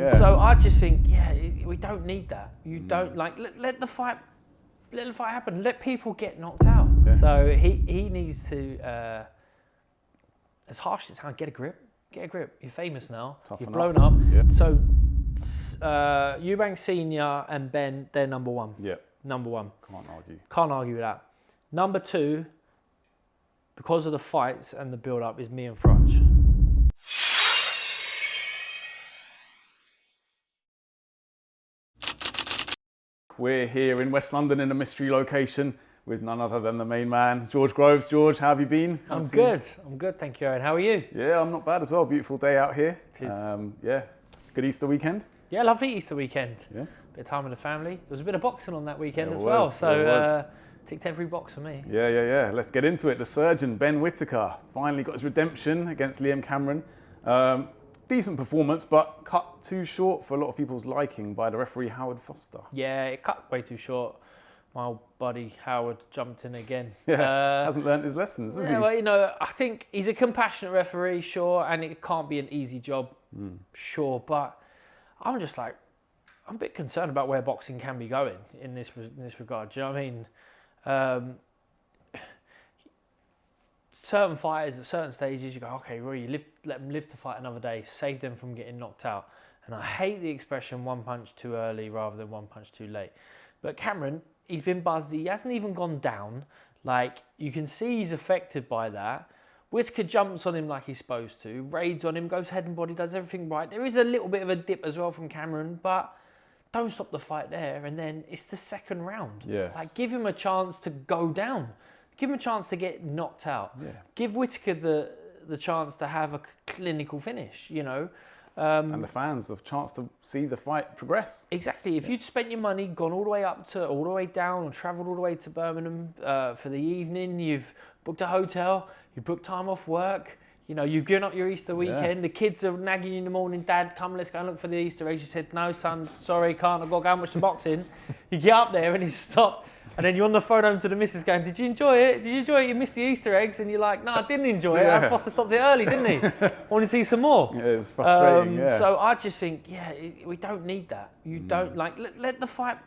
Yeah. So I just think, we don't need that. You don't let the fight happen. Let people get knocked out. Yeah. So he needs to, as harsh as it sounds, get a grip. Get a grip. You're famous now. Toughen You're blown up. up. Yeah. So Eubank Sr. and Benn, they're number one. Yeah. Number one. Can't argue. Can't argue with that. Number two, because of the fights and the build-up, is me and Froch. We're here in West London in a mystery location with none other than the main man, George Groves. George, how have you been? I'm good. I'm good, thank you, Aaron. How are you? Yeah, I'm not bad as well. Beautiful day out here. It is. Yeah, good Easter weekend. Yeah, lovely Easter weekend. Yeah. Bit of time with the family. There was a bit of boxing on that weekend There as was, well, there so ticked every box for me. Yeah. Let's get into it. The surgeon, Benn Whittaker, finally got his redemption against Liam Cameron. Decent performance, but cut too short for a lot of people's liking by the referee, Howard Foster. Yeah, it cut way too short. My old buddy Howard jumped in again. Yeah, hasn't learnt his lessons, has he? Well, you know, I think he's a compassionate referee, sure, and it can't be an easy job, sure, but I'm just like, I'm a bit concerned about where boxing can be going in this regard. Do you know what I mean? Certain fighters at certain stages, you go, okay, well, let them live to fight another day, save them from getting knocked out. And I hate the expression one punch too early rather than one punch too late. But Cameron, he's been buzzed. He hasn't even gone down. Like, you can see he's affected by that. Whittaker jumps on him like he's supposed to, raids on him, goes head and body, does everything right. There is a little bit of a dip as well from Cameron, but don't stop the fight there. And then it's the second round. Yes. Like, give him a chance to go down. Give him a chance to get knocked out. Yeah. Give Whittaker the chance to have a clinical finish, you know. And the fans, the chance to see the fight progress. Exactly. If you'd spent your money, gone all the way down, or travelled all the way to Birmingham for the evening, you've booked a hotel, you booked time off work, you know, you've given up your Easter weekend, the kids are nagging you in the morning, Dad, come, let's go and look for the Easter eggs. You said, no, son, sorry, can't, I've got to go and watch the boxing. You get up there and he's stopped. And then you're on the phone home to the missus going, did you enjoy it? Did you enjoy it? You missed the Easter eggs. And you're like, no, I didn't enjoy it. Foster stopped it early, didn't he? I want to see some more. Yeah, it's frustrating, So I just think, we don't need that. You don't, let the fight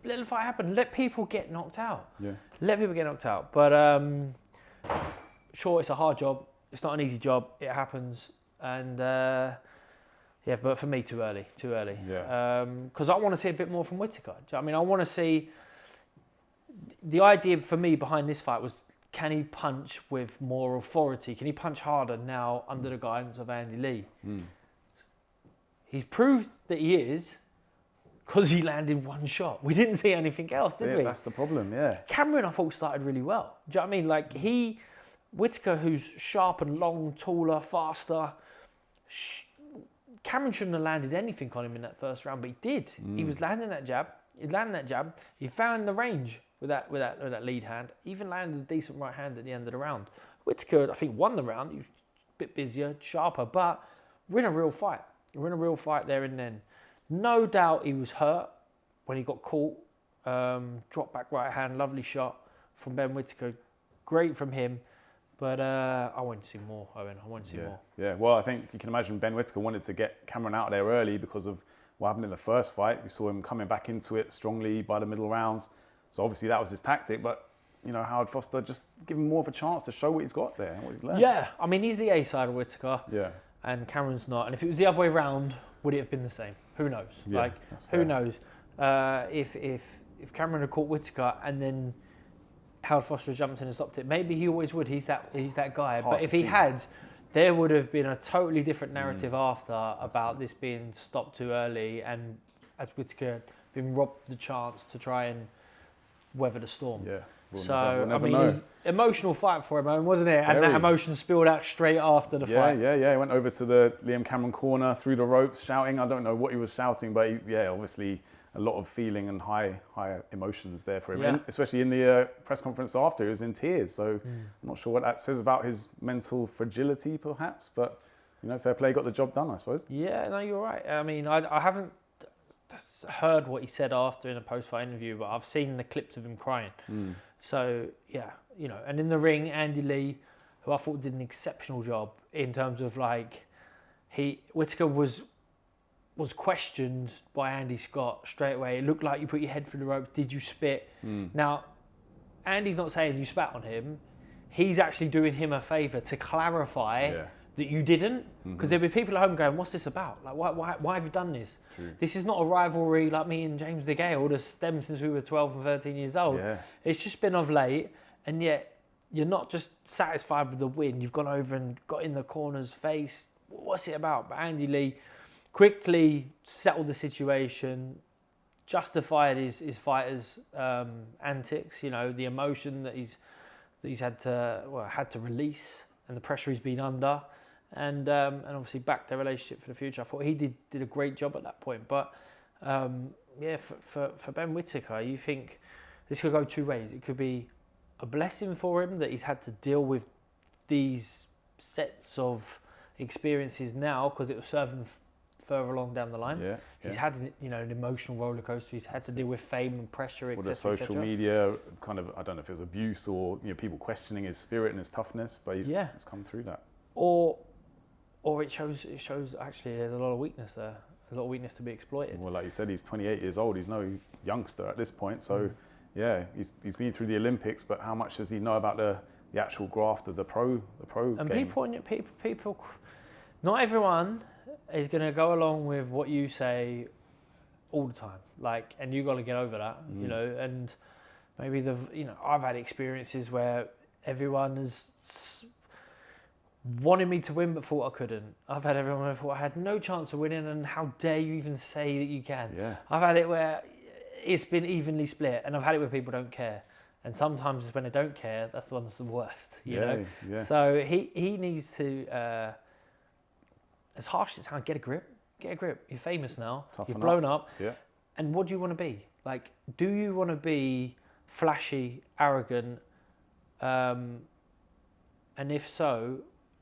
happen. Let people get knocked out. Yeah. Let people get knocked out. But sure, it's a hard job. It's not an easy job. It happens. And but for me, too early. Yeah. Because I want to see a bit more from Whittaker. I mean, I want to see. The idea for me behind this fight was, can he punch with more authority? Can he punch harder now under the guidance of Andy Lee? He's proved that he is, because he landed one shot. We didn't see anything else, did we? That's the problem, yeah. Cameron, I thought, started really well. Do you know what I mean? Like, Whittaker, who's sharp and long, taller, faster, Cameron shouldn't have landed anything on him in that first round, but he did. He was landing that jab. He found the range with that lead hand. Even landed a decent right hand at the end of the round. Whittaker, I think, won the round. He was a bit busier, sharper, but we're in a real fight. We're in a real fight there and then. No doubt he was hurt when he got caught. Drop back right hand, lovely shot from Benn Whittaker. Great from him. But I want to see more, Owen. I want to see more. Yeah, well, I think you can imagine Benn Whittaker wanted to get Cameron out there early because of what happened in the first fight. We saw him coming back into it strongly by the middle rounds. So obviously that was his tactic. But, you know, Howard Foster just give him more of a chance to show what he's got there and what he's learned. Yeah, I mean, he's the A side of Whittaker. Yeah. And Cameron's not. And if it was the other way around, would it have been the same? Who knows? Yeah, who knows? If Cameron had caught Whittaker and then Howard Foster jumped in and stopped it, maybe he always would. He's that guy. But if he had, there would have been a totally different narrative after about this being stopped too early, and as Whittaker been robbed the chance to try and weather the storm. Yeah. We'll never know. It was an emotional fight for him, wasn't it? And that emotion spilled out straight after the fight. Yeah. He went over to the Liam Cameron corner, through the ropes, shouting. I don't know what he was shouting, but obviously a lot of feeling and high emotions there for him. Yeah. And especially in the press conference after, he was in tears. So I'm not sure what that says about his mental fragility, perhaps. But, you know, fair play, got the job done, I suppose. Yeah, no, you're right. I mean, I haven't heard what he said after in a post-fight interview, but I've seen the clips of him crying. So, yeah, you know, and in the ring, Andy Lee, who I thought did an exceptional job in terms of, like, Whittaker was was questioned by Andy Scott straight away. It looked like you put your head through the rope. Did you spit? Now, Andy's not saying you spat on him. He's actually doing him a favour to clarify that you didn't. Because there'll be people at home going, what's this about? Like, why have you done this? True. This is not a rivalry like me and James DeGale that's stemmed since we were 12 and 13 years old. Yeah. It's just been of late, and yet you're not just satisfied with the win. You've gone over and got in the corner's face. What's it about? But Andy Lee quickly settled the situation, justified his fighters' antics. You know, the emotion that he's had to release, and the pressure he's been under, and obviously backed their relationship for the future. I thought he did a great job at that point. But for Benn Whittaker, you think this could go two ways. It could be a blessing for him that he's had to deal with these sets of experiences now, because it will serve him further along down the line. He's had an emotional roller coaster. He's had to deal with fame and pressure, etc. Or the social media kind of, I don't know if it was abuse or people questioning his spirit and his toughness, but he's come through that. Or it shows actually there's a lot of weakness there, a lot of weakness to be exploited. Well, like you said, he's 28 years old. He's no youngster at this point, so he's been through the Olympics, but how much does he know about the actual graft of the pro and game? people, not everyone is going to go along with what you say all the time. Like, and you got to get over that, and maybe I've had experiences where everyone has wanted me to win but thought I couldn't. I've had everyone who thought I had no chance of winning, and how dare you even say that you can. I've had it where it's been evenly split, and I've had it where people don't care. And sometimes it's when they don't care, that's the one that's the worst, you know? Yeah. So he needs to, as harsh as it sounds, get a grip. Get a grip. You're famous now. Toughen You've blown up. up. Yeah. And what do you want to be? Like, do you want to be flashy, arrogant? And if so,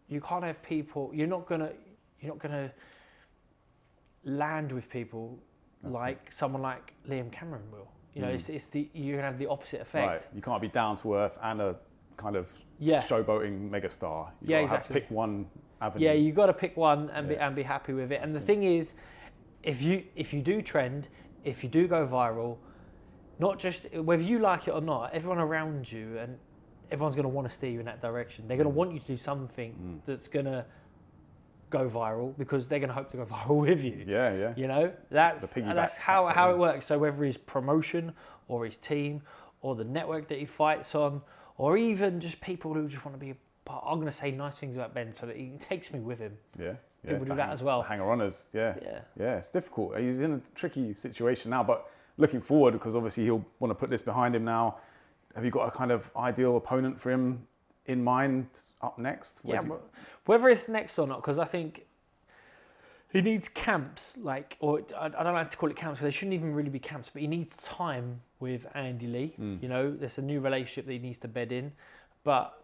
you can't have people. You're not gonna land with people someone like Liam Cameron will. You know, you're gonna have the opposite effect. Right. You can't be down to earth and a kind of showboating megastar. You gotta exactly. Pick one avenue. Yeah, you got to pick one and be happy with it. And the thing is, if you do trend, if you do go viral, not just whether you like it or not, everyone around you and everyone's going to want to steer you in that direction. They're going to want you to do something that's going to go viral, because they're going to hope to go viral with you. Yeah. You know, that's how it works. So whether it's promotion or his team or the network that he fights on, or even just people who just want to be a part. I'm going to say nice things about Benn so that he takes me with him. Yeah. People do that as well. Hanger-oners, yeah, it's difficult. He's in a tricky situation now, but looking forward, because obviously he'll want to put this behind him now. Have you got a kind of ideal opponent for him in mind up next? Whether it's next or not, because I think he needs camps, or I don't like to call it camps, because they shouldn't even really be camps, but he needs time with Andy Lee. You know, there's a new relationship that he needs to bed in. But,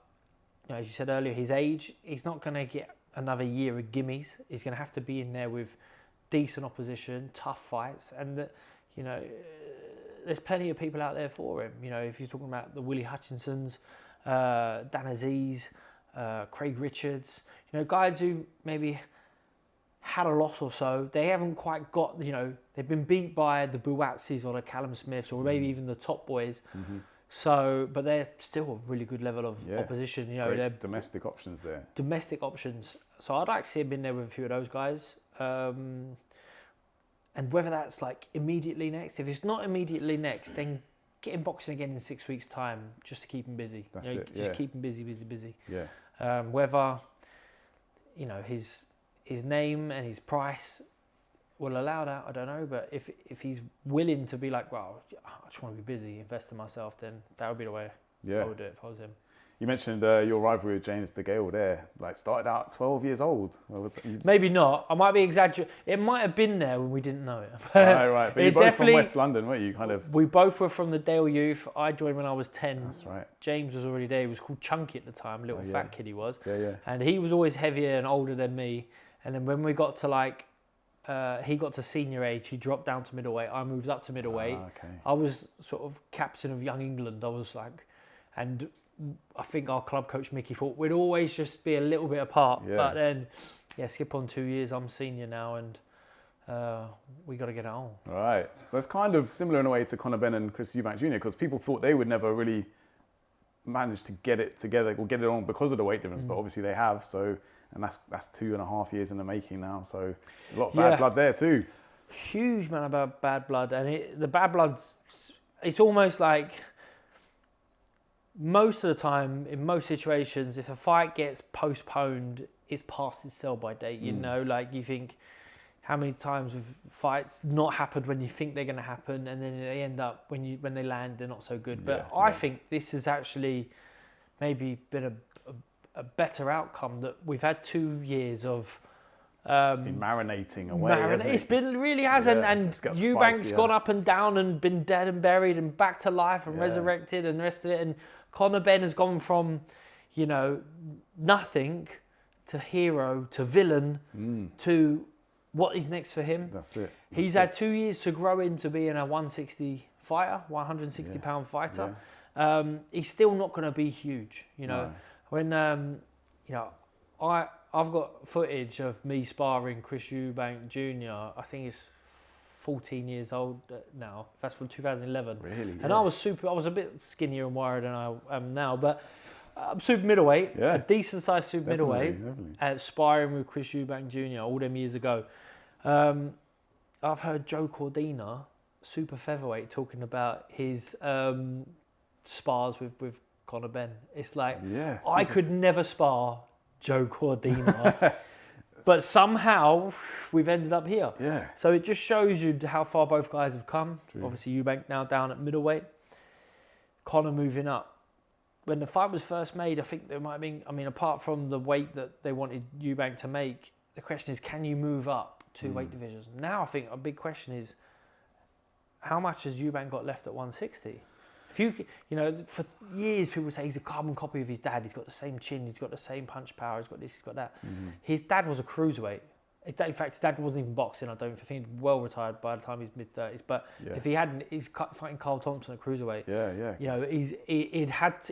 as you said earlier, his age, he's not going to get another year of gimmies. He's going to have to be in there with decent opposition, tough fights, and there's plenty of people out there for him. You know, if you're talking about the Willie Hutchinsons, Dan Aziz, Craig Richards, guys who maybe had a loss or so, they haven't quite got, they've been beat by the Buatsis or the Callum Smiths or maybe even the top boys. So, but they're still a really good level of opposition. They're domestic options there. Domestic options. So I'd like to see him in there with a few of those guys. And whether that's immediately next. If it's not immediately next, then get him boxing again in 6 weeks' time, just to keep him busy. That's it. Just keep him busy. Yeah. Whether his name and his price will allow that, I don't know. But if he's willing to be well, I just want to be busy, invest in myself, then that would be the way I would do it if I was him. You mentioned your rivalry with James DeGale there. Started out 12 years old. Maybe not. I might be exaggerating. It might have been there when we didn't know it. Right. But you're both from West London, weren't you? We both were from the Dale Youth. I joined when I was 10. That's right. James was already there. He was called Chunky at the time, little fat kid he was. Yeah. And he was always heavier and older than me. And then when we got to he got to senior age, he dropped down to middleweight. I moved up to middleweight. Okay. I was sort of captain of Young England. I was and I think our club coach Mickey thought we'd always just be a little bit apart. Yeah. But then, skip on 2 years, I'm senior now, and we got to get it on. Right. So it's kind of similar in a way to Conor Benn and Chris Eubank Jr. because people thought they would never really manage to get it together or get it on because of the weight difference, but obviously they have. So, and that's 2.5 years in the making now. So a lot of bad blood there too. Huge amount about bad blood, and the bad blood's. It's almost like most of the time in most situations, if a fight gets postponed, it's past its sell-by date. You know, like you think. How many times have fights not happened when you think they're going to happen, and then they end up when they land, they're not so good. But I think this has actually maybe been a better outcome that we've had 2 years of. It's been marinating away. Hasn't it? It's been really has, and Eubank's gone up and down and been dead and buried and back to life and resurrected and the rest of it. And Conor Benn has gone from, nothing to hero to villain to. What is next for him? That's it. He's had 2 years to grow into being a 160 fighter, 160 pound fighter. Yeah. He's still not going to be huge, No. When I've got footage of me sparring Chris Eubank Jr. I think he's 14 years old now. That's from 2011. Really? And I was a bit skinnier and wider than I am now, but. I'm super middleweight, a decent sized super middleweight, sparring with Chris Eubank Jr. all them years ago. I've heard Joe Cordina, super featherweight, talking about his spars with Conor Benn. It's like, I could never spar Joe Cordina, but somehow we've ended up here. Yeah. So it just shows you how far both guys have come. True. Obviously, Eubank now down at middleweight, Conor moving up. When the fight was first made, I think there might have been, apart from the weight that they wanted Eubank to make, the question is, can you move up 2 weight divisions? Now I think a big question is, how much has Eubank got left at 160? If you for years people say he's a carbon copy of his dad, he's got the same chin, he's got the same punch power, he's got this, he's got that. His dad was a cruiserweight. In fact, his dad wasn't even boxing. I don't think he's well retired by the time he's mid-30s. But if he hadn't, he's fighting Carl Thompson at cruiserweight.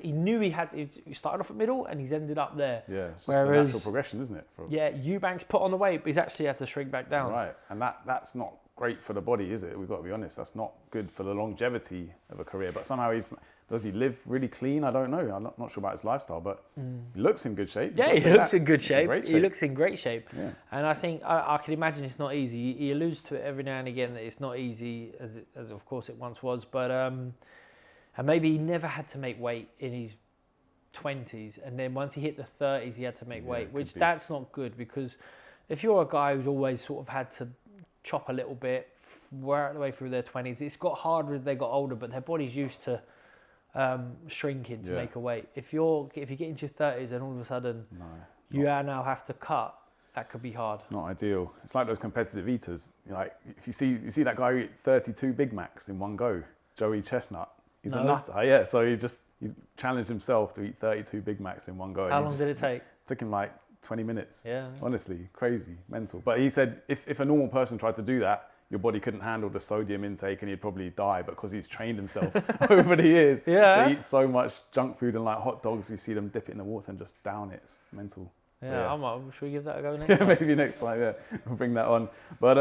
He knew he started off at middle and he's ended up there. Yeah, it's just a natural progression, isn't it? Eubank's put on the weight, but he's actually had to shrink back down. Right, and that's not great for the body, is it? We've got to be honest. That's not good for the longevity of a career. But somehow does he live really clean? I don't know. I'm not sure about his lifestyle, but he looks in good shape. Yeah, he looks in good shape. He looks in great shape. Yeah. And I think I can imagine it's not easy. He alludes to it every now and again that it's not easy, as of course it once was. But and maybe he never had to make weight in his 20s, and then once he hit the 30s, he had to make weight, which that's not good, because if you're a guy who's always sort of had to chop a little bit, work the way through their 20s, it's got harder as they got older, but their body's used to shrinking to make a weight. If you get into your 30s and all of a sudden you now have to cut, that could be hard. Not ideal. It's like those competitive eaters. Like if you see that guy who eat 32 Big Macs in one go, Joey Chestnut. He's a nutter. Yeah, so he challenged himself to eat 32 Big Macs in one go. How long did it take? It took him like 20 minutes. Yeah. Honestly, crazy, mental. But he said if a normal person tried to do that, your body couldn't handle the sodium intake and he'd probably die, but because he's trained himself over the years to eat so much junk food and like hot dogs, we see them dip it in the water and just down it. It's mental. Yeah. Should we give that a go next time? Maybe next time, we'll bring that on. But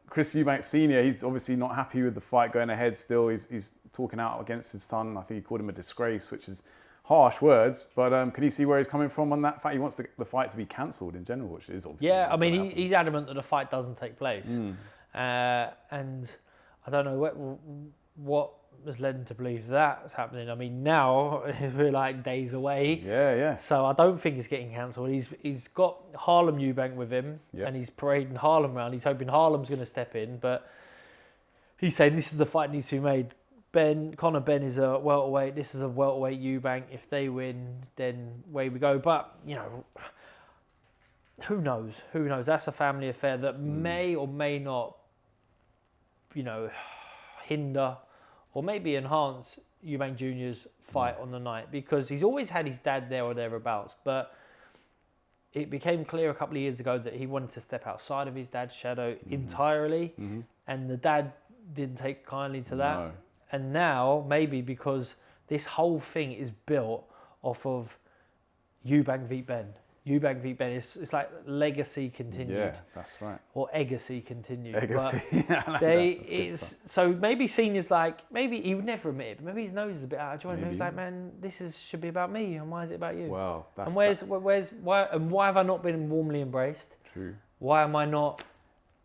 Chris Eubank Sr., he's obviously not happy with the fight going ahead still. He's talking out against his son. I think he called him a disgrace, which is harsh words, but can you see where he's coming from on that fact? He wants the fight to be cancelled in general, which is obviously... Yeah, I mean, he's adamant that the fight doesn't take place. And I don't know what has led him to believe that's happening. I mean, now we're like days away. Yeah. So I don't think he's getting cancelled. He's got Harlem Eubank with him, and he's parading Harlem around. He's hoping Harlem's going to step in, but he's saying this is the fight that needs to be made. Conor Benn is a welterweight. This is a welterweight Eubank. If they win, then away we go. But who knows? That's a family affair that may or may not, hinder or maybe enhance Eubank Jr.'s fight on the night, because he's always had his dad there or thereabouts. But it became clear a couple of years ago that he wanted to step outside of his dad's shadow entirely, and the dad didn't take kindly to that. No. And now, maybe because this whole thing is built off of Eubank v Benn. Eubank v Benn. It's like legacy continued. Yeah, that's right. Or legacy continued. Legacy. Yeah, I like They that. it's so maybe Senior's like, maybe he would never admit it, but maybe his nose is a bit out of joint. Maybe he's like, man, should be about me, and why is it about you? Well, that's and why have I not been warmly embraced? True. Why am I not?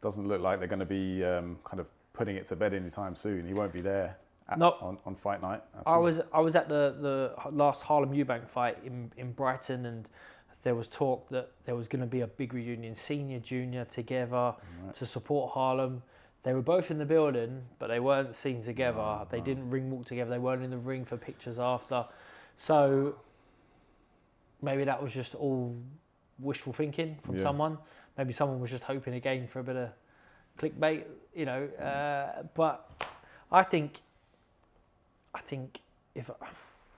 Doesn't look like they're going to be kind of putting it to bed anytime soon. He won't be there on fight night. I was at the last Harlem Eubank fight in Brighton, and there was talk that there was going to be a big reunion, senior, junior together to support Harlem. They were both in the building, but they weren't seen together. They didn't ring walk together. They weren't in the ring for pictures after. So maybe that was just all wishful thinking from someone. Maybe someone was just hoping again for a bit of clickbait, you know. But I think if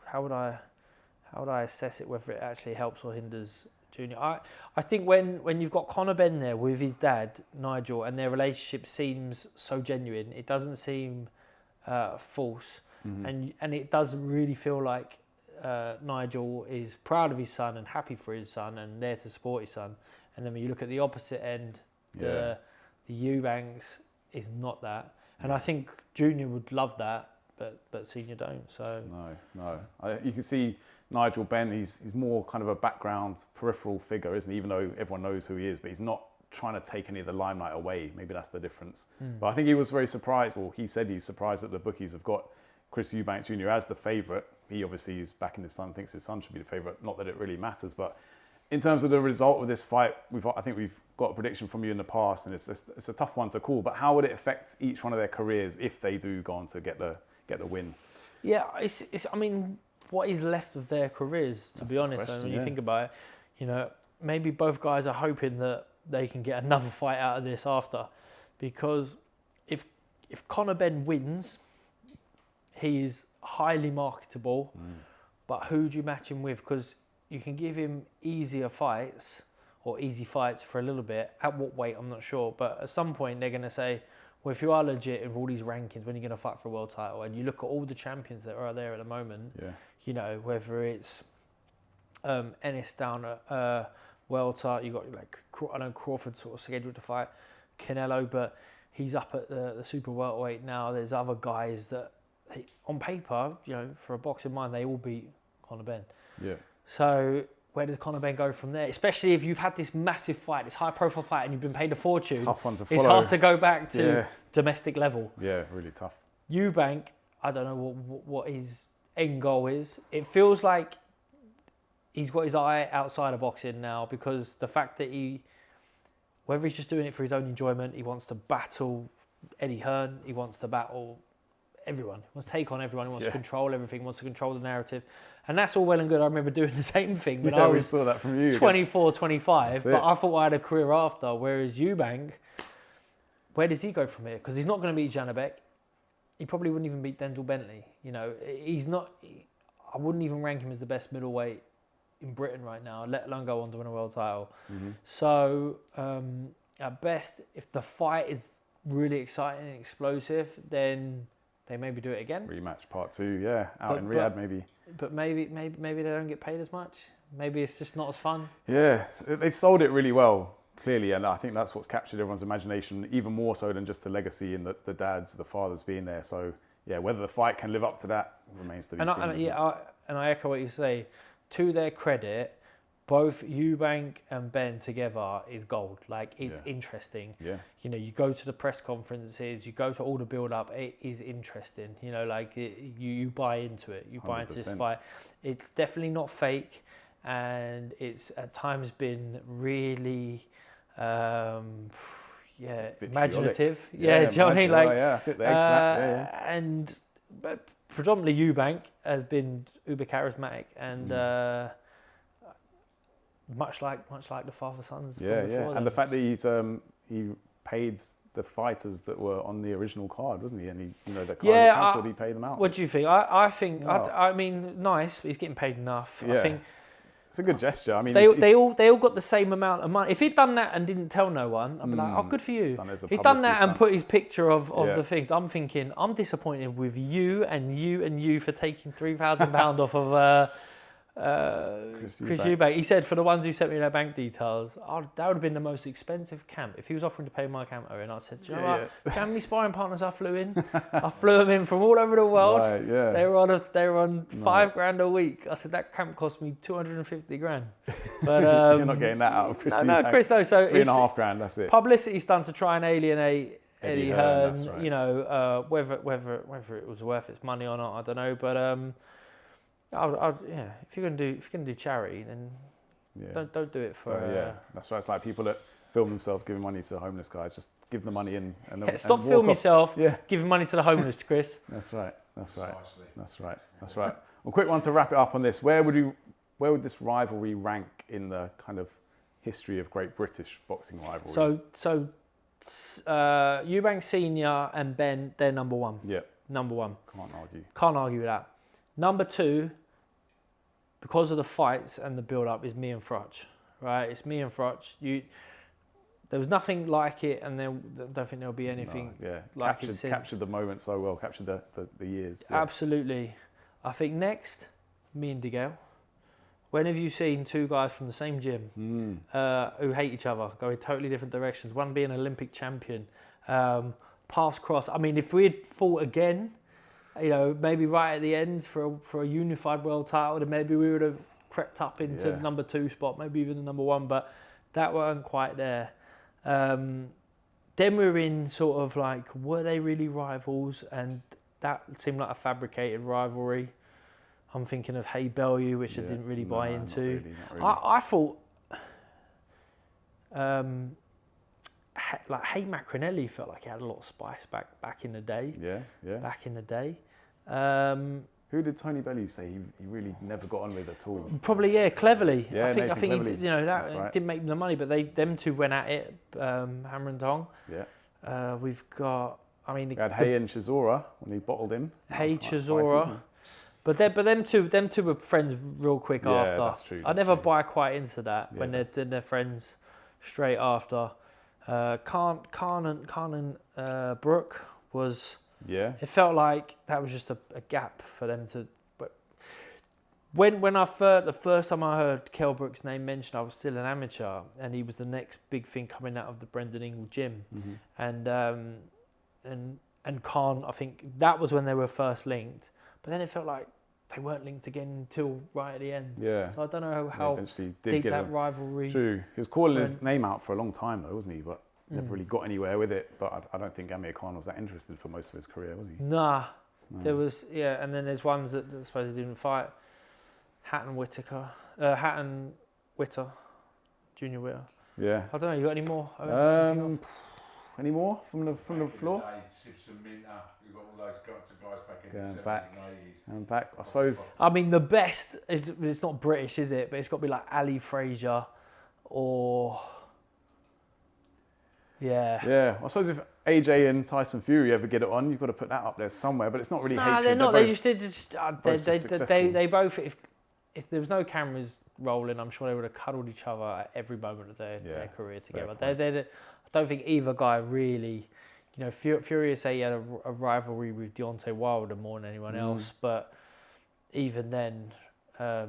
how would I assess it, whether it actually helps or hinders Junior? I think when you've got Conor Benn there with his dad Nigel, and their relationship seems so genuine, it doesn't seem false, and it does really feel like Nigel is proud of his son and happy for his son and there to support his son. And then when you look at the opposite end, the Eubanks is not that, and I think Junior would love that, but Senior don't. So no. You can see Nigel Benn. He's more kind of a background, peripheral figure, isn't he? Even though everyone knows who he is, but he's not trying to take any of the limelight away. Maybe that's the difference. But I think he was very surprised. Well, he said he's surprised that the bookies have got Chris Eubank Jr. as the favourite. He obviously is backing his son, thinks his son should be the favourite. Not that it really matters, but in terms of the result of this fight, I think we've got a prediction from you in the past, and it's a tough one to call. But how would it affect each one of their careers if they do go on to get the win? Yeah, it's. I mean, what is left of their careers, to be honest? When you think about it, you know, maybe both guys are hoping that they can get another fight out of this after, because if Conor Benn wins, he is highly marketable. But who do you match him with? Because you can give him easier fights or easy fights for a little bit. At what weight, I'm not sure. But at some point, they're going to say, well, if you are legit in all these rankings, when are you going to fight for a world title? And you look at all the champions that are there at the moment, you know, whether it's Ennis down at world title, you've got like, I know Crawford sort of scheduled to fight Canelo, but he's up at the super welterweight now. There's other guys that, on paper, you know, for a boxing mind, they all beat Conor Benn. Yeah. So where does Conor Benn go from there? Especially if you've had this massive fight, this high-profile fight, and you've been paid a fortune. Tough one to follow. It's hard to go back to domestic level. Yeah, really tough. Eubank, I don't know what his end goal is. It feels like he's got his eye outside of boxing now, because the fact that whether he's just doing it for his own enjoyment, he wants to battle Eddie Hearn, he wants to battle everyone. He wants to take on everyone. He wants to control everything. He wants to control the narrative. And that's all well and good. I remember doing the same thing when I was saw that from you 24, 25. But I thought I had a career after. Whereas Eubank, where does he go from here? Because he's not going to beat Janabek. He probably wouldn't even beat Denzel Bentley. You know, he's not. I wouldn't even rank him as the best middleweight in Britain right now, let alone go on to win a world title. So at best, if the fight is really exciting and explosive, then they maybe do it again. Rematch part 2, in Riyadh maybe. But maybe they don't get paid as much. Maybe it's just not as fun. Yeah, they've sold it really well, clearly, and I think that's what's captured everyone's imagination, even more so than just the legacy and the dads, the fathers being there. So yeah, whether the fight can live up to that remains to be seen. And I echo what you say. To their credit, both Eubank and Benn together is gold. Like, it's interesting. Yeah. You know, you go to the press conferences, you go to all the build-up, it is interesting. You know, like, you buy into it. You buy into this fight. It's definitely not fake, and it's at times been really, imaginative. Do you know what I mean? Like, that's it, the egg snap. And but predominantly Eubank has been uber charismatic and much like the father sons. And the fact that he paid the fighters that were on the original card, wasn't he? And the card cancelled, he paid them out. What do you think? I think I mean, nice, but he's getting paid enough. I think it's a good gesture. I mean, they all got the same amount of money. If he'd done that and didn't tell no one, I'd be like, oh, good for you. He'd done that and put his picture of the things. I'm thinking, I'm disappointed with you and you for taking £3,000 off of Chris Eubank. He said, for the ones who sent me their bank details, that would have been the most expensive camp. If he was offering to pay my camp, and I said, do you know what? Do you know how many sparring partners I flew in? I flew them in from all over the world. Right, yeah. They were on $5,000 a week. I said, that camp cost me 250 grand. But you're not getting that out of Chris. No, Chris. No, so $3.5 grand. That's it. Publicity stunt to try and alienate Eddie Hearn. That's right. You know, whether it was worth its money or not, I don't know. But if you're gonna do charity, then don't do it for. That's right. It's like people that film themselves giving money to homeless guys. Just give the money in and stop and filming walk yourself. Giving money to the homeless, Chris. That's right. That's right. That's right. That's right. Well, quick one to wrap it up on this. Where would this rivalry rank in the kind of history of great British boxing rivalries? So Eubank Sr. and Benn, they're number one. Yeah. Number one. Can't argue with that. Number 2, because of the fights and the build-up, is me and Froch. Right? It's me and Froch. There was nothing like it, and I don't think there'll be anything like it since. Captured the moment so well. Captured the years. Yeah. Absolutely. I think next, me and DeGale. When have you seen two guys from the same gym who hate each other, go in totally different directions? One being an Olympic champion, paths cross. I mean, if we had fought again, you know, maybe right at the end for a unified world title, then maybe we would have crept up into the number 2 spot, maybe even the number 1, but that weren't quite there. Then we were in sort of like, were they really rivals? And that seemed like a fabricated rivalry. I'm thinking of Hay Bellew, which I didn't really buy into. Not really. I thought like Hay Macronelli felt like he had a lot of spice back in the day. Yeah. Back in the day. Who did Tony Bellew say he really never got on with at all? Probably, cleverly. Yeah, I think he, you know, that didn't make the money, but them two went at it, hammer and tong. Yeah. We've got, I mean, we had Hay and Chisora when he bottled him. Hay, Chisora. But them two were friends real quick after. That's true. I never buy quite into that when they're friends straight after. Khan and Brooke was. Yeah. It felt like that was just a gap for them to. But when the first time I heard Kell Brook's name mentioned, I was still an amateur, and he was the next big thing coming out of the Brendan Ingle gym, and Khan. I think that was when they were first linked. But then it felt like they weren't linked again until right at the end. Yeah. So I don't know how deep that rivalry. True. He was calling his name out for a long time though, wasn't he? But never really got anywhere with it. But I don't think Amir Khan was that interested for most of his career, was he? Nah. No. There was, and then there's ones that I suppose he didn't fight. Hatton Whittaker. Hatton Whitter. Junior Whitter. Yeah. I don't know, you got any more? Any more from the floor? Simpson Minter, you've got all those guys back in the 70s and 80s. Back, I suppose. I mean, the best, it's not British, is it? But it's got to be like Ali Frazier or... Yeah. I suppose if AJ and Tyson Fury ever get it on, you've got to put that up there somewhere, but it's not really hatred. They're not. They both, if there was no cameras rolling, I'm sure they would have cuddled each other at every moment of their career together. I don't think either guy really, you know, Fury say he had a rivalry with Deontay Wilder more than anyone else, but even then, I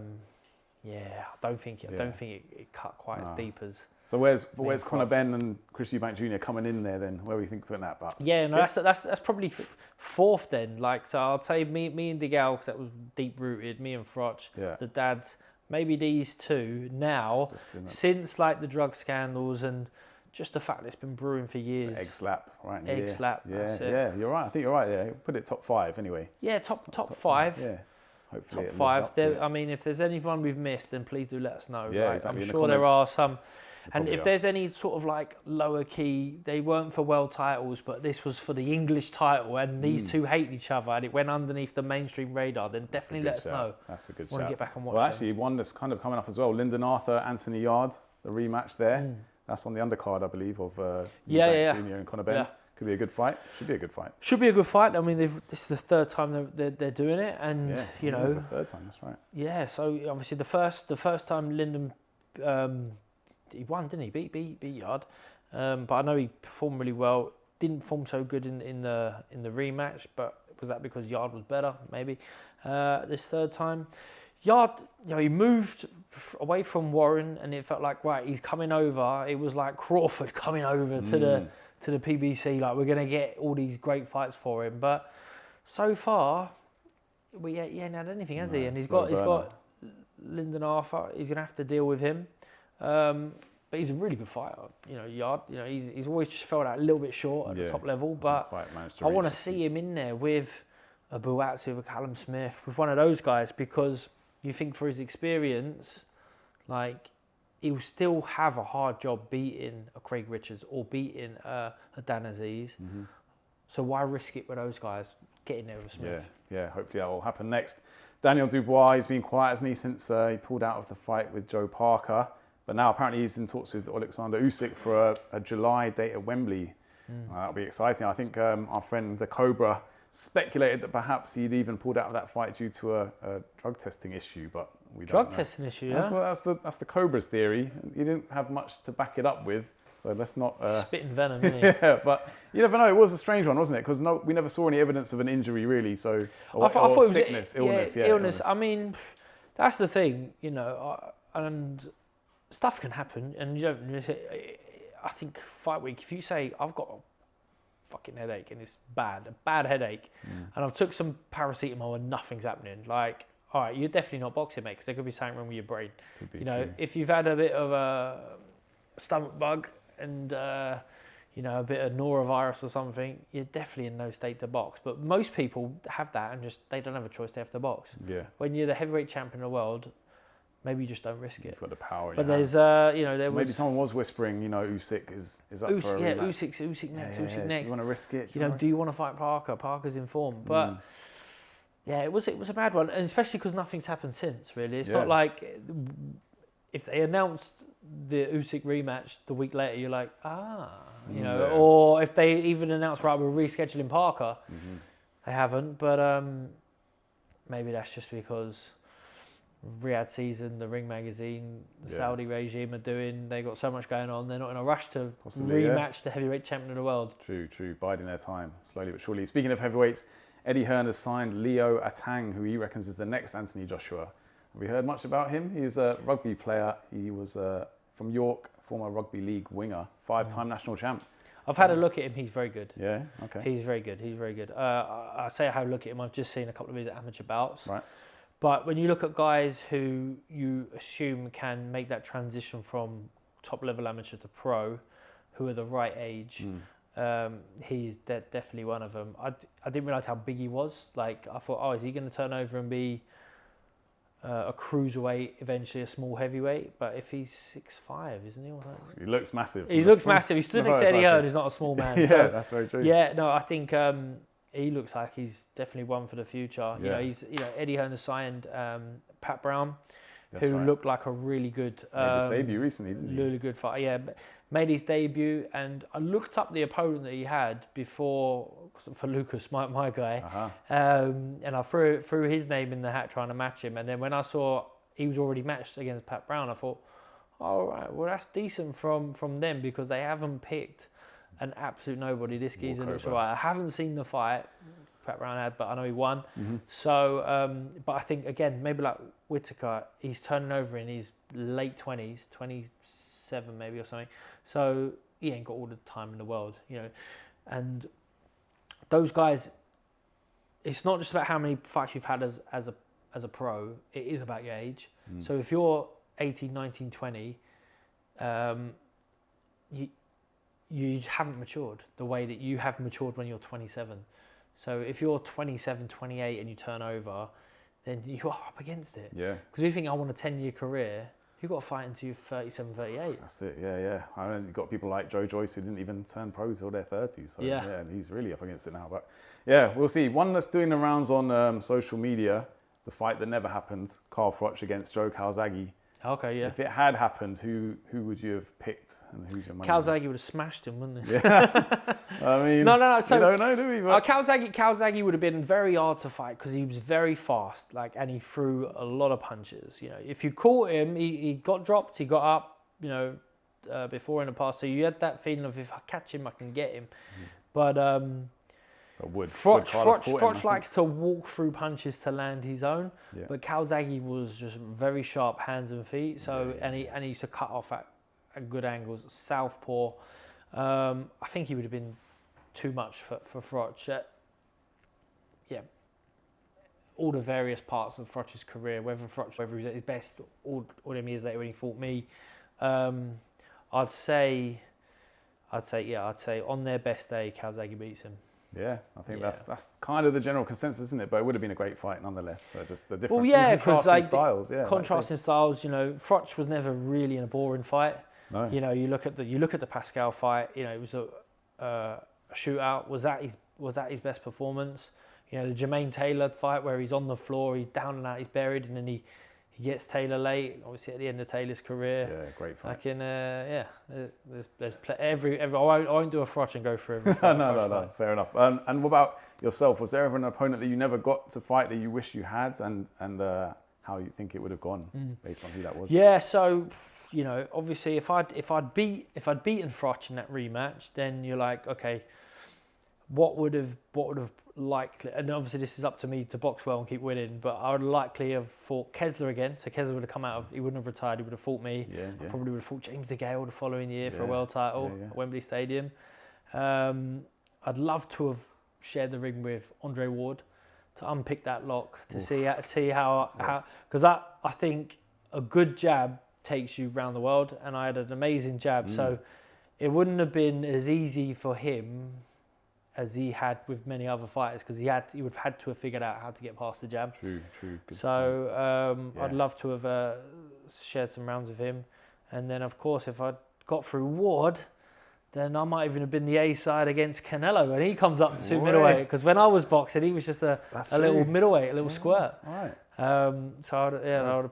don't think it cut quite as deep as. So where's Conor Benn and Chris Eubank Jr. coming in there then? Where are we think putting that? But yeah, no, that's probably fourth then. Like, so I'd say me and DeGale, because that was deep rooted. Me and Froch, the dads. Maybe these two now, since like the drug scandals and just the fact that it's been brewing for years. Egg slap, right? Egg slap. Yeah, you're right. I think you're right. Yeah, put it top 5 anyway. Yeah, top 5. Yeah. Hopefully top 5. I mean, if there's anyone we've missed, then please do let us know. Yeah, right? Exactly. I'm sure there are some. And if there's any sort of like lower key, they weren't for world titles, but this was for the English title, and these two hate each other, and it went underneath the mainstream radar, then definitely let us know. That's a good shout. Want to get back and watch. Well, actually, one that's kind of coming up as well. Lyndon Arthur, Anthony Yard, the rematch there. That's on the undercard, I believe, of Eubank Jr. and Conor Benn. Yeah. Could be a good fight. Should be a good fight. Should be a good fight. I mean, this is the third time they're doing it, and you know, the third time. That's right. Yeah. So obviously, the first time Lyndon. He won, didn't he? Beat Yard, but I know he performed really well. Didn't perform so good in the rematch, but was that because Yard was better? Maybe. This third time, Yard, he moved away from Warren, and it felt like, right, he's coming over. It was like Crawford coming over to the PBC. Like, we're gonna get all these great fights for him, but so far, he ain't had anything, has he? And he's got Lyndon Arthur. He's gonna have to deal with him. But he's a really good fighter, Yard. He's always just felt that a little bit short at the top level. But I want to see him in there with a Buatsi, with a Callum Smith, with one of those guys, because you think for his experience, like, he'll still have a hard job beating a Craig Richards or beating a Dan Aziz. So why risk it with those guys? Get in there with Smith. Yeah. Hopefully that will happen next. Daniel Dubois, he's been quiet, hasn't he, since he pulled out of the fight with Joe Parker. But now apparently he's in talks with Alexander Usyk for a July date at Wembley. That'll be exciting. I think our friend the Cobra speculated that perhaps he'd even pulled out of that fight due to a drug testing issue, but we don't know. Drug testing issue, yeah? That's the Cobra's theory. He didn't have much to back it up with, so let's not... Spitting venom, isn't he? Yeah, but you never know. It was a strange one, wasn't it? Because we never saw any evidence of an injury, really, so... I thought it was sickness, illness. Illness. I mean, that's the thing, and... Stuff can happen, and you don't. I think fight week. If you say I've got a fucking headache and it's a bad headache, and I've took some paracetamol and nothing's happening, like, all right, you're definitely not boxing, mate, because there could be something wrong with your brain. True. If you've had a bit of a stomach bug and a bit of norovirus or something, you're definitely in no state to box. But most people have that and they don't have a choice; they have to box. Yeah. When you're the heavyweight champion of the world, maybe you just don't risk it. You've got the power in But your there's, hands. there was... Maybe someone was whispering, Usyk is up for a rematch. Usyk next. Do you want to risk it? Do you want to fight Parker? Parker's in form. But, it was a bad one. And especially because nothing's happened since, really. It's not like... If they announced the Usyk rematch the week later, you're like, Or if they even announced, right, we're rescheduling Parker. They haven't. But maybe that's just because... Riyadh season, the Ring magazine, the Saudi regime are doing. They got so much going on. They're not in a rush to rematch the heavyweight champion of the world. True. Biding their time, slowly but surely. Speaking of heavyweights, Eddie Hearn has signed Leo Atang, who he reckons is the next Anthony Joshua. Have we heard much about him? He's a rugby player. He was from York, former rugby league winger, 5-time national champ. I've had a look at him. He's very good. Yeah. Okay. He's very good. I say I have a look at him. I've just seen a couple of his amateur bouts. Right. But when you look at guys who you assume can make that transition from top-level amateur to pro, who are the right age, he's definitely one of them. I didn't realise how big he was. Like, I thought, is he going to turn over and be a cruiserweight, eventually a small heavyweight? But if he's 6'5", isn't he? He looks massive. He looks massive. He stood next to Eddie Hearn, who's not a small man. Yeah, that's very true. Yeah, no, I think... he looks like he's definitely one for the future. Yeah. Eddie Hearn has signed Pat Brown, That's who right. looked like a really good... made his debut recently, didn't he? Really good fighter, yeah. Made his debut, and I looked up the opponent that he had before, for Lucas, my guy, and I threw his name in the hat trying to match him. And then when I saw he was already matched against Pat Brown, I thought, all right, well, that's decent from them, because they haven't picked an absolute nobody. This geezer looks right. I haven't seen the fight Pat Brown had, but I know he won. So, but I think, again, maybe like Whittaker, he's turning over in his late 20s, 27 maybe or something. So he ain't got all the time in the world, And those guys, it's not just about how many fights you've had as a pro. It is about your age. So if you're 18, 19, 20, you haven't matured the way that you have matured when you're 27. So if you're 27, 28 and you turn over, then you are up against it. Yeah. Because you think, I want a 10-year career, you've got to fight until you're 37, 38. That's it, yeah. I mean, you've got people like Joe Joyce who didn't even turn pro till their 30s. So, and he's really up against it now. But yeah, we'll see. One that's doing the rounds on social media, the fight that never happened, Carl Froch against Joe Calzaghe. Okay, yeah. If it had happened, who would you have picked, and who's your main? Calzaghe would have smashed him, wouldn't he? Yeah. I mean, no. So, we don't know, do we? But... Calzaghe would have been very hard to fight because he was very fast, and he threw a lot of punches. If you caught him, he got dropped, he got up, before in the past. So you had that feeling of, if I catch him, I can get him. But But would Froch Carlos caught him, I think. likes to walk through punches to land his own, Yeah. but Calzaghe was just very sharp hands and feet. So and he used to cut off at good angles. Southpaw. I think he would have been too much for Froch. Yeah. All the various parts of Froch's career, whether he's at his best, all them years later when he fought me, I'd say on their best day, Calzaghe beats him. Yeah, I think that's kind of the general consensus, isn't it? But it would have been a great fight nonetheless. For just the different contrasting styles. Yeah, contrasting styles. You know, Froch was never really in a boring fight. No. You know, you look at the Pascal fight. You know, it was a shootout. Was that his best performance? You know, the Jermaine Taylor fight where he's on the floor, he's down and out, he's buried, and then he gets Taylor late. Obviously, at the end of Taylor's career. Yeah, great fight. Like in there's every I won't do a Froch and go through every fight. No, fair enough. And what about yourself? Was there ever an opponent that you never got to fight that you wish you had, and how you think it would have gone based on who that was? Yeah, so you know, obviously, if I'd beaten Froch in that rematch, then you're like, okay, what would have likely, and obviously this is up to me to box well and keep winning, but I would likely have fought Kessler again. So Kessler would have come out he wouldn't have retired, he would have fought me. Yeah. I probably would have fought James DeGale the following year for a world title at Wembley Stadium. I'd love to have shared the ring with Andre Ward to unpick that lock, to see how because I think a good jab takes you around the world, and I had an amazing jab, so it wouldn't have been as easy for him as he had with many other fighters, because he would have had to have figured out how to get past the jab. True. Good so I'd love to have shared some rounds with him, and then of course if I'd got through Ward, then I might even have been the A side against Canelo, and he comes up to super middleweight, because when I was boxing, he was just a little middleweight, a little squirt. Right. So I would have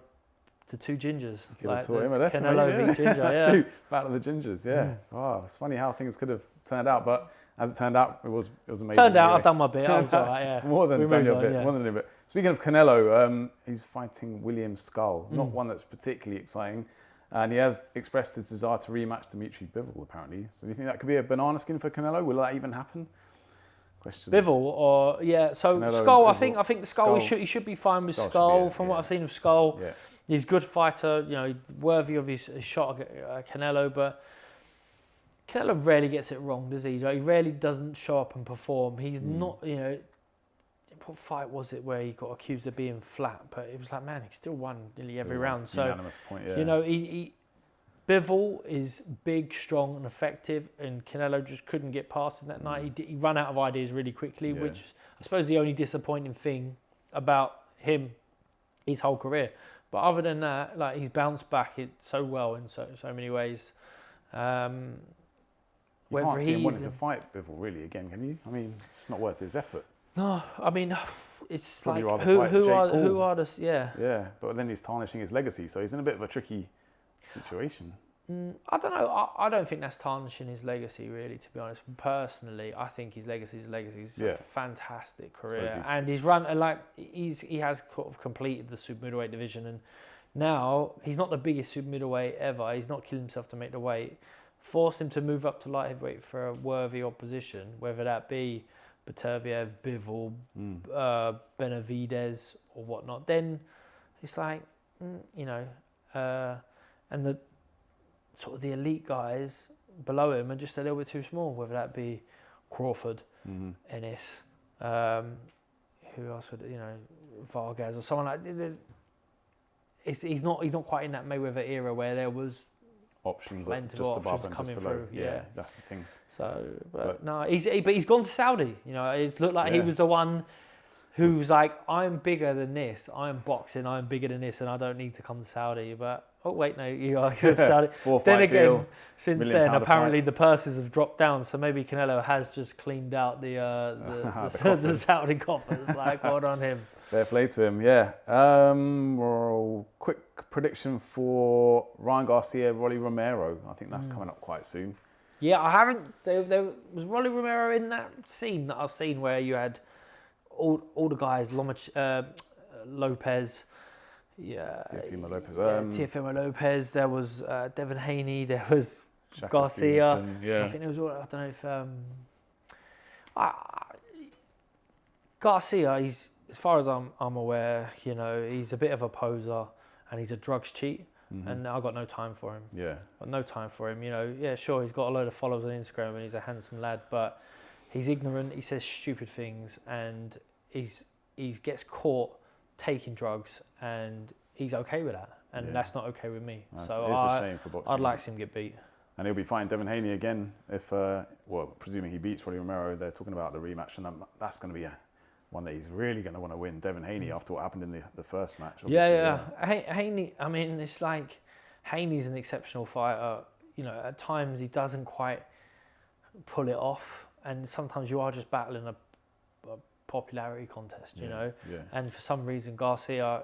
the two gingers. You could have taught him a lesson. Canelo v Ginger. That's true. Battle of the Gingers. Yeah. Wow, it's funny how things could have turned out, but as it turned out, it was amazing. Turned out, I've done my bit. I was all right, yeah. More than done your bit. More than a bit. Speaking of Canelo, he's fighting William Skull. Not one that's particularly exciting, and he has expressed his desire to rematch Dimitri Bivol, apparently. So do you think that could be a banana skin for Canelo? Will that even happen? Questions. Bivol or so Canelo, Skull. Bivol. I think the Skull. He should be fine with Skull. From what I've seen of Skull, he's a good fighter. You know, worthy of his shot at Canelo, but Canelo rarely gets it wrong, does he? Like, he rarely doesn't show up and perform. He's not, you know, what fight was it where he got accused of being flat? But it was like, man, he still won nearly every round. So, unanimous point, you know, Bivol is big, strong and effective, and Canelo just couldn't get past him that night. He ran out of ideas really quickly, which I suppose the only disappointing thing about him his whole career. But other than that, like, he's bounced back so well in so many ways. You can't see him wanting to fight Bivol really again, can you? I mean, it's not worth his effort. No, I mean, it's probably like who are the Yeah, but then he's tarnishing his legacy, so he's in a bit of a tricky situation. I don't know. I don't think that's tarnishing his legacy, really, to be honest. Personally, I think his legacy is legacy. He's a fantastic career, and he's run he has sort of completed the super middleweight division, and now he's not the biggest super middleweight ever. He's not killing himself to make the weight. Forced him to move up to light heavyweight for a worthy opposition, whether that be Beterbiev, Bivol, Benavidez or whatnot. Then it's like, you know, and the sort of the elite guys below him are just a little bit too small, whether that be Crawford, Ennis, who else would, you know, Vargas or someone like that. He's not quite in that Mayweather era where there was options just above and just below. Through, yeah, that's the thing. So, but no, he's gone to Saudi. You know, it's looked like he was the one who was like, I'm bigger than this. I'm boxing. I'm bigger than this, and I don't need to come to Saudi. But oh wait, no, you are to Saudi. Then again, deal, since then, apparently the purses have dropped down. So maybe Canelo has just cleaned out the Saudi coffers. Like, well done him. Fair play to him, yeah. Quick prediction for Ryan Garcia, Rolly Romero. I think that's coming up quite soon. Yeah, I haven't. There was Rolly Romero in that scene that I've seen where you had all the guys, Lopez, Teofimo Lopez. Teofimo Lopez. There was Devin Haney. There was Garcia. I think there was. I don't know if. Garcia, he's, as far as I'm aware, you know, he's a bit of a poser and he's a drugs cheat. And I've got no time for him. Yeah. Got no time for him. You know, yeah, sure, he's got a load of followers on Instagram and he's a handsome lad, but he's ignorant. He says stupid things, and he gets caught taking drugs, and he's okay with that, and that's not okay with me. It's so a shame for boxing. I'd like to see him get beat. And he'll be fighting Devin Haney again if, well, presuming he beats Romero. They're talking about the rematch, and that's going to be one that he's really going to want to win. Devin Haney, after what happened in the first match. Yeah. Haney, I mean, it's like Haney's an exceptional fighter. You know, at times he doesn't quite pull it off, and sometimes you are just battling a popularity contest, you know. Yeah. And for some reason, Garcia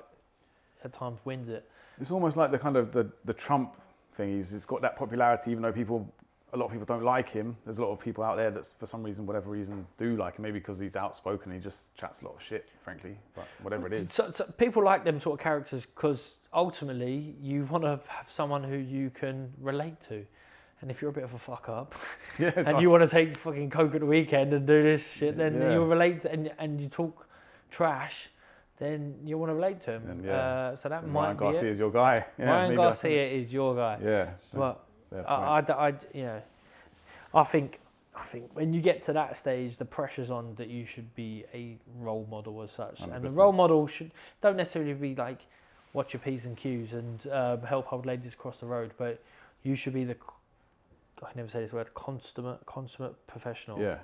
at times wins it. It's almost like the kind of the Trump thing. He's got that popularity, even though a lot of people don't like him. There's a lot of people out there that, for some reason, whatever reason, do like him. Maybe because he's outspoken, he just chats a lot of shit, frankly. But whatever it is. So people like them sort of characters because ultimately you want to have someone who you can relate to. And if you're a bit of a fuck up, and you want to take fucking coke at the weekend and do this shit, then you'll relate to, and you talk trash, then you want to relate to him. So that might be Garcia is your guy. Ryan Garcia is your guy. Yeah. But I think when you get to that stage, the pressure's on that you should be a role model as such. 100%. And the role model don't necessarily be like watch your P's and Q's and help old ladies cross the road, but you should be I never say this word, consummate professional. Yeah.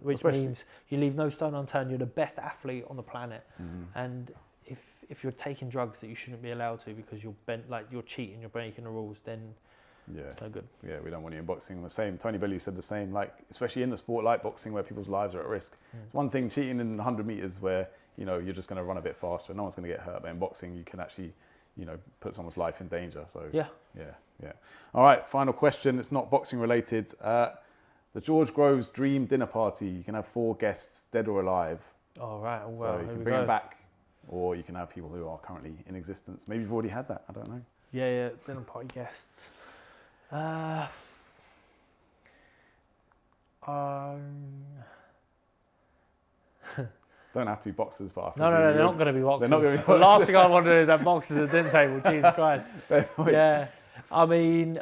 Which means you leave no stone unturned. You're the best athlete on the planet. And if you're taking drugs that you shouldn't be allowed to because you're cheating, you're breaking the rules, then it's no good. Yeah, we don't want you in boxing. The same. Tony Bellew said the same. Like, especially in a sport like boxing where people's lives are at risk. It's one thing cheating in 100 meters where you're just going to run a bit faster and no one's going to get hurt. But in boxing, you can actually put someone's life in danger. So yeah. All right, final question. It's not boxing related. The George Groves Dream Dinner Party. You can have 4 guests, dead or alive. All right. Well, so you can bring them back, or you can have people who are currently in existence. Maybe you've already had that. I don't know. Yeah. Dinner party guests. Don't have to be boxers, but no, they're not going to be boxers. They're not going to be boxers. The last thing I want to do is have boxers at the dinner table. Jesus Christ. Yeah, I mean,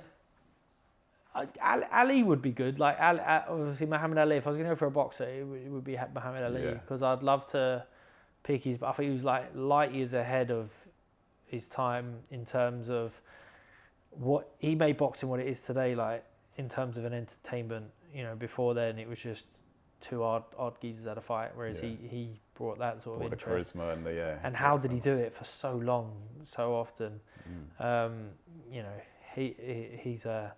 Ali would be good. Like obviously Muhammad Ali. If I was going to go for a boxer, it would be Muhammad Ali because I'd love to pick his. But I think he was like light years ahead of his time in terms of what he made boxing what it is today. Like in terms of an entertainment. Before then it was just two odd geezers at a fight, whereas he brought that sort of interest. The charisma and the And how did he do it for so long, so often? He's a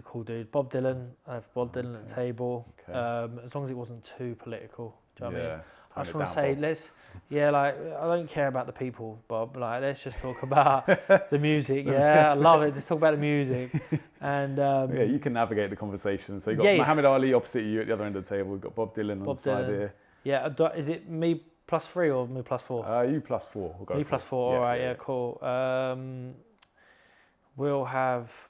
cool dude. Bob Dylan, I have Bob Dylan at the table. Okay. As long as it wasn't too political. Do you know what I mean? I just want to say, I don't care about the people, Bob. Like, let's just talk about the music. Yeah, I love it. Just talk about the music. And you can navigate the conversation. So you've got Muhammad Ali opposite you at the other end of the table. We've got Bob Dylan on the side here. Yeah, is it me +3 or me +4? You +4. We'll go me +4. All right. Yeah, cool. We'll have.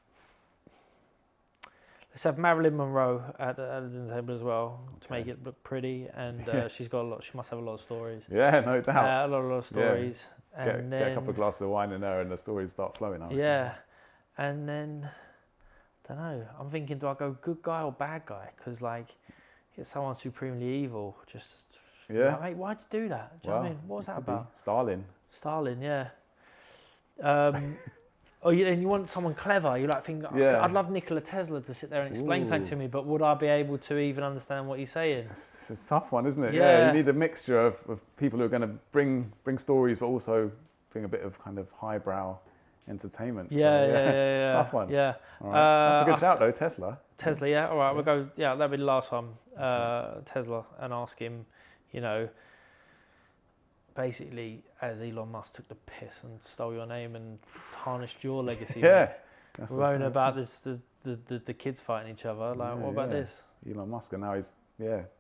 Let's have Marilyn Monroe at the dinner table as well to make it look pretty, and she must have a lot of stories. Yeah, no doubt. A lot of stories. Yeah. And get a couple of glasses of wine in there, and the stories start flowing out. Yeah, and then I don't know. I'm thinking, do I go good guy or bad guy? Because get someone supremely evil. Mate, why'd you do that? Do you know what I mean? What was that about? Stalin, yeah. And you want someone clever. You think, I'd love Nikola Tesla to sit there and explain something to me, but would I be able to even understand what he's saying? It's a tough one, isn't it? Yeah, you need a mixture of people who are going to bring stories, but also bring a bit of kind of highbrow entertainment. Yeah. Tough one. Yeah. All right. That's a good shout though, Tesla. Tesla, yeah. All right, we'll go. Yeah, that'll be the last one. Tesla, and ask him, basically, as Elon Musk took the piss and stole your name and tarnished your legacy. Worrying about the kids fighting each other. What about this? Elon Musk, and now he's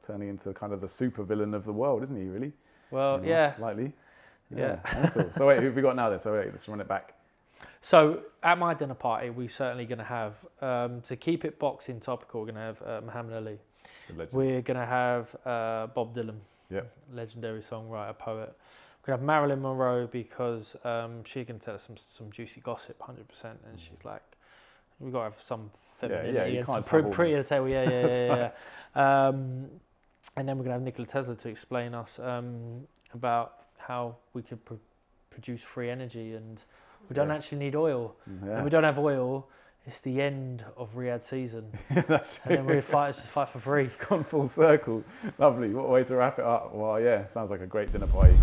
turning into kind of the super villain of the world, isn't he? Really? Well, slightly. Yeah. So wait, who have we got now then? So wait, let's run it back. So at my dinner party, we're certainly going to have to keep it boxing topical. We're going to have Muhammad Ali. The legend. We're going to have Bob Dylan, legendary songwriter, poet. We're going to have Marilyn Monroe because she can tell us some juicy gossip, 100%. And she's like, we've got to have some femininity and some pretty to table. Yeah. And then we're going to have Nikola Tesla to explain us about how we could produce free energy, and we don't actually need oil. And we don't have oil. It's the end of Riyadh season. That's true. And then we fight for free. It's gone full circle. Lovely. What a way to wrap it up. Well, yeah, sounds like a great dinner party.